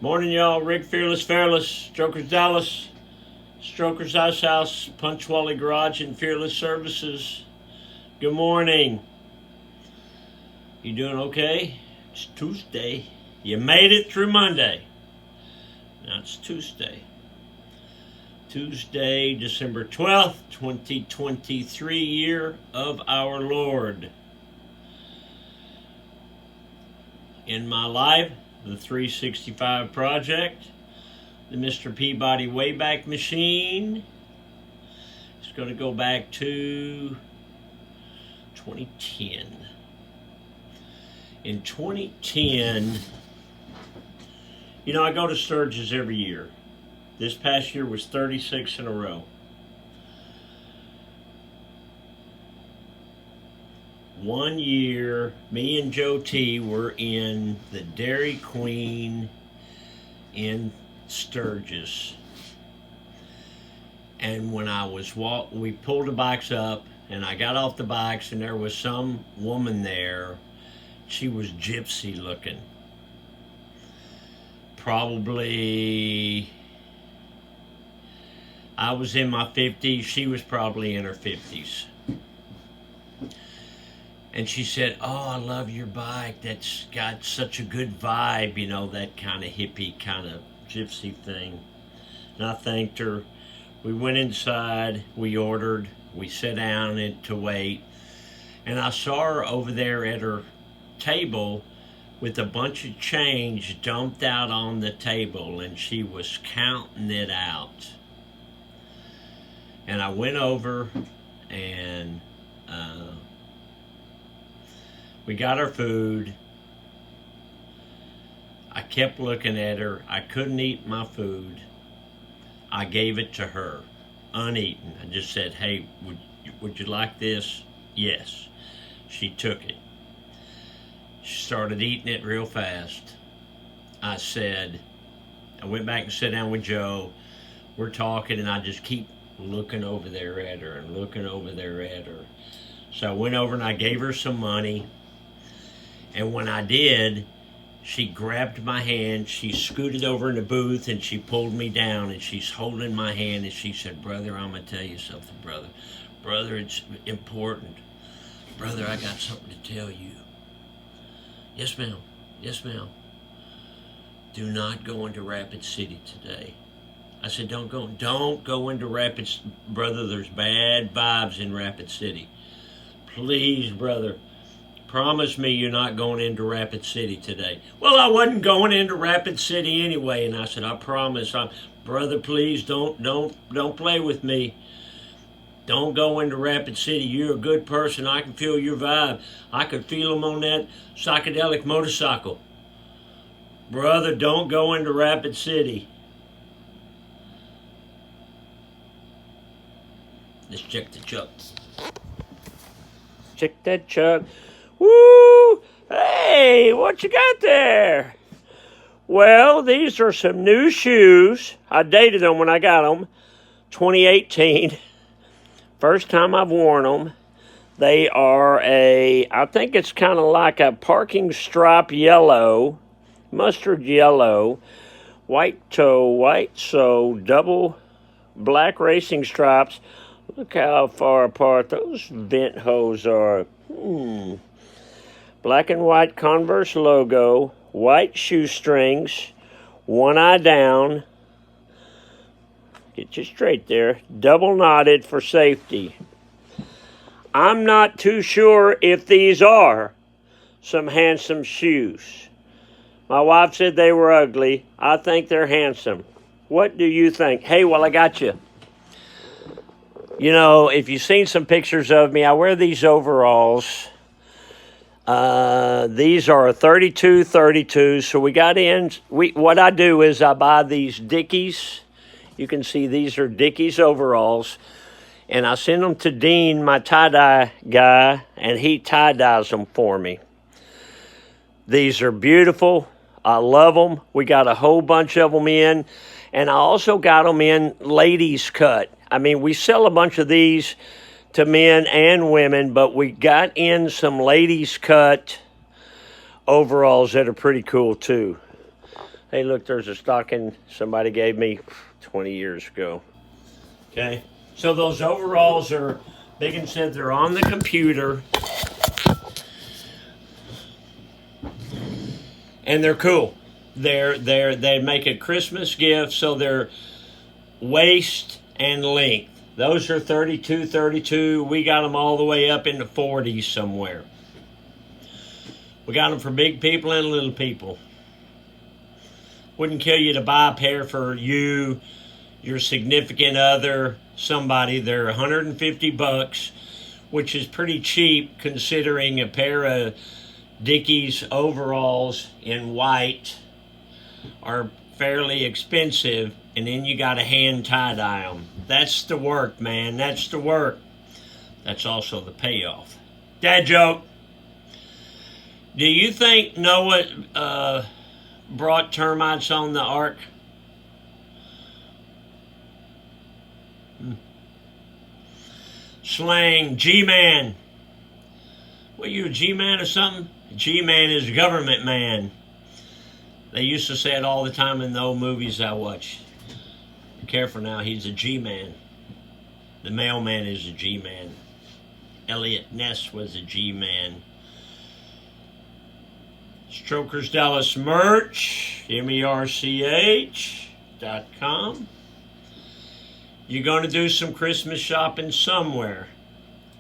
Morning, y'all. Rick Fairless, Strokers Dallas, Strokers Ice House, Punch Wally Garage, and Fearless Services. Good morning. You doing okay? It's Tuesday. You made it through Monday. Now it's Tuesday. Tuesday, December 12th, 2023, year of our Lord. In my life, the 365 Project, the Mr. Peabody Wayback machine. It's going to go back to 2010. In 2010, I go to Sturgis every year. This past year was 36 in a row. One year, me and Joe T were in the Dairy Queen in Sturgis. And when I was we pulled the bikes up, and I got off the bikes, and there was some woman there. She was Gypsy looking. Probably, I was in my 50s. She was probably in her 50s. And she said, "Oh, I love your bike. That's got such a good vibe, that kind of hippie, kind of gypsy thing." And I thanked her. We went inside, we ordered, we sat down to wait. And I saw her over there at her table with a bunch of change dumped out on the table, and she was counting it out. And I went over and we got our food. I kept looking at her. I couldn't eat my food. I gave it to her, uneaten. I just said, "Hey, would you like this?" Yes. She took it. She started eating it real fast. I went back and sat down with Joe. We're talking, and I just keep looking over there at her and looking over there at her. So I went over and I gave her some money. And when I did, she grabbed my hand, she scooted over in the booth, and she pulled me down, and she's holding my hand, and she said, "Brother, I'm going to tell you something, brother. Brother, it's important. Brother, I got something to tell you." "Yes, ma'am. Yes, ma'am." "Do not go into Rapid City today." I said, Don't go into Rapids, brother. There's bad vibes in Rapid City. Please, brother. Promise me you're not going into Rapid City today." "Well, I wasn't going into Rapid City anyway." And I said, "I promise. Brother, please don't play with me. Don't go into Rapid City. You're a good person. I can feel your vibe. I could feel them on that psychedelic motorcycle. Brother, don't go into Rapid City." Let's check the chuck. Check that chuck. Woo! Hey, what you got there? Well, these are some new shoes. I dated them when I got them. 2018. First time I've worn them. They are I think it's kind of like a parking stripe yellow, mustard yellow, white toe, white sole, double black racing stripes. Look how far apart those vent hose are. Black and white Converse logo, white shoestrings, one eye down. Get you straight there. Double knotted for safety. I'm not too sure if these are some handsome shoes. My wife said they were ugly. I think they're handsome. What do you think? Hey, well, I got you. If you've seen some pictures of me, I wear these overalls. These are a 32. So we got in. What I do is I buy these Dickies. You can see these are Dickies overalls. And I send them to Dean, my tie-dye guy, and he tie-dyes them for me. These are beautiful. I love them. We got a whole bunch of them in. And I also got them in ladies cut. I mean, we sell a bunch of these to men and women, but we got in some ladies cut overalls that are pretty cool too. Hey, look, there's a stocking somebody gave me 20 years ago. Okay, so those overalls are, big and said they're on the computer. And they're cool. They make a Christmas gift, so they're waist and length. Those are 32, 32. We got them all the way up into 40s somewhere. We got them for big people and little people. Wouldn't kill you to buy a pair for you, your significant other, somebody. They're $150, which is pretty cheap considering a pair of Dickies overalls in white are fairly expensive, and then you got to hand tie-dye them. That's the work, man. That's the work. That's also the payoff. Dad joke. Do you think Noah brought termites on the ark? Slang, G-man. What, you a G-man or something? G-man is government man. They used to say it all the time in the old movies I watch. Be careful now, he's a G-man. The mailman is a G-man. Elliot Ness was a G-man. Strokers Dallas merch, merch.com. You're going to do some Christmas shopping somewhere.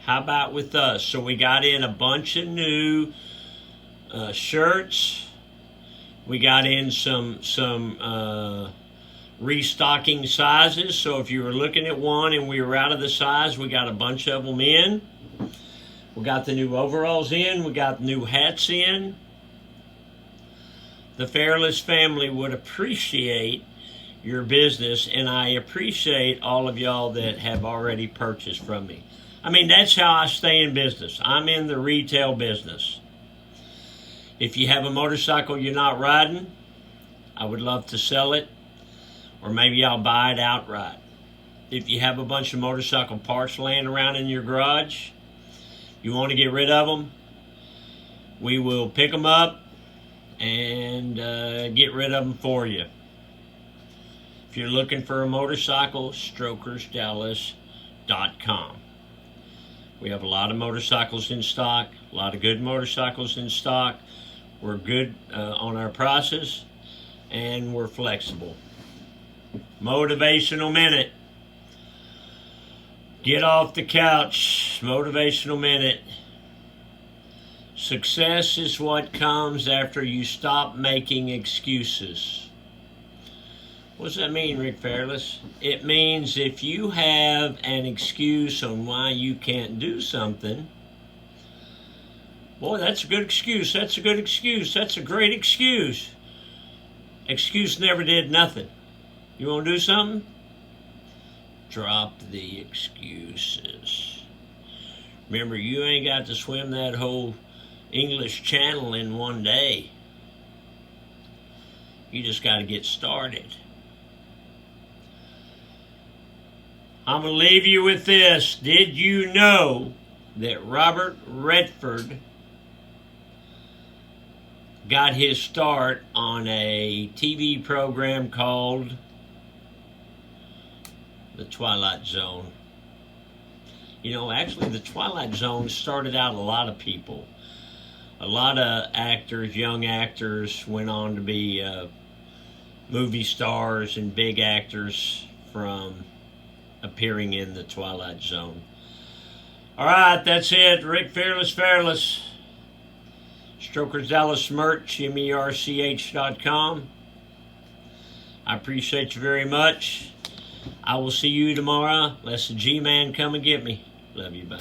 How about with us? So we got in a bunch of new shirts. We got in some restocking sizes. So if you were looking at one and we were out of the size, we got a bunch of them in. We got the new overalls in. We got new hats in. The Fairless family would appreciate your business, and I appreciate all of y'all that have already purchased from me. I mean, that's how I stay in business. I'm in the retail business. If you have a motorcycle you're not riding, I would love to sell it, or maybe I'll buy it outright. If you have a bunch of motorcycle parts laying around in your garage, you want to get rid of them, we will pick them up and get rid of them for you. If you're looking for a motorcycle, strokersdallas.com. We have a lot of motorcycles in stock, a lot of good motorcycles in stock. We're good on our prices, and we're flexible. Motivational minute. Get off the couch. Motivational minute. Success is what comes after you stop making excuses. What does that mean, Rick Fairless? It means if you have an excuse on why you can't do something, boy, that's a good excuse. That's a good excuse. That's a great excuse. Excuse never did nothing. You want to do something? Drop the excuses. Remember, you ain't got to swim that whole English Channel in one day. You just got to get started. I'm going to leave you with this. Did you know that Robert Redford got his start on a TV program called The Twilight Zone? You know, actually, The Twilight Zone started out a lot of people. A lot of actors, young actors, went on to be movie stars and big actors from appearing in The Twilight Zone. All right, that's it. Rick Fairless. Strokers Dallas merch, merch.com. I appreciate you very much. I will see you tomorrow. Unless the G-Man come and get me. Love you, bye.